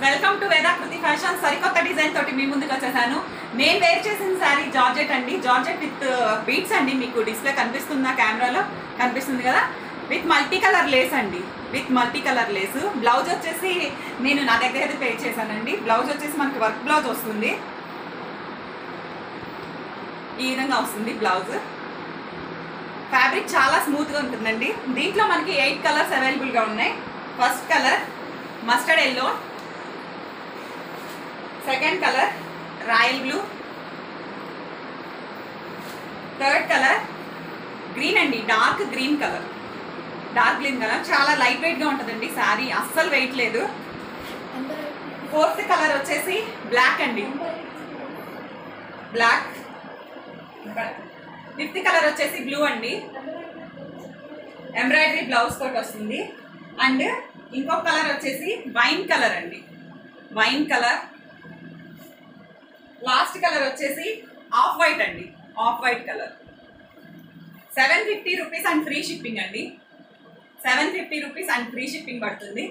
Welcome to Vedakruthi fashion. సరికొత్త design తోటి మీ ముందుకు వచ్చేసాను. నేను వేర్ చేసిన శారీ జార్జెట్ అండి. జార్జెట్ విత్ బీట్స్ అండి. మీకు డిస్ప్లే కనిపిస్తుందా? కెమెరాలో కనిపిస్తుంది కదా. విత్ మల్టీ కలర్ లేస్ అండి. With multi colour lace. Blouse వచ్చేసి నేను నా దగ్గర అయితే పే చేశానండి. బ్లౌజ్ వచ్చేసి మనకి వర్క్ బ్లౌజ్ వస్తుంది. ఈ విధంగా వస్తుంది బ్లౌజ్. ఫ్యాబ్రిక్ చాలా స్మూత్గా ఉంటుందండి. దీంట్లో మనకి 8 కలర్స్ అవైలబుల్గా ఉన్నాయి. First colour mustard yellow, second colour royal blue, third colour green అండి. Dark green colour. చాలా లైట్ వెయిట్గా ఉంటుందండి శారీ, అస్సలు వెయిట్ లేదు. ఫోర్త్ కలర్ వచ్చేసి బ్లాక్ అండి. బ్లాక్. ఫిఫ్త్ కలర్ వచ్చేసి బ్లూ అండి. ఎంబ్రాయిడరీ బ్లౌజ్ తోటి వస్తుంది. అండ్ ఇంకొక కలర్ వచ్చేసి వైన్ కలర్ అండి. Wine colour. లాస్ట్ కలర్ వచ్చేసి ఆఫ్ వైట్ అండి. Off white colour. 750 rupees and free shipping అండి. 750 రూపీస్ అండ్ ఫ్రీ షిప్పింగ్ పడుతుంది.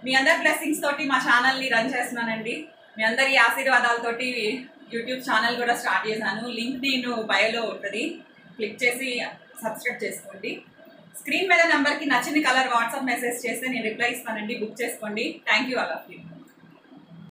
మీ అందరి బ్లెస్సింగ్స్ తోటి మా ఛానల్ని రన్ చేస్తున్నానండి. మీ అందరి ఆశీర్వాదాలతోటి యూట్యూబ్ ఛానల్ కూడా స్టార్ట్ చేశాను. లింక్ నేను బయోలో ఉంటుంది. క్లిక్ చేసి సబ్స్క్రైబ్ చేసుకోండి. స్క్రీన్ మీద నెంబర్కి నచ్చిన కలర్ వాట్సాప్ మెసేజ్ చేస్తే నేను రిప్లై ఇస్తానండి. బుక్ చేసుకోండి. Thank you all of you.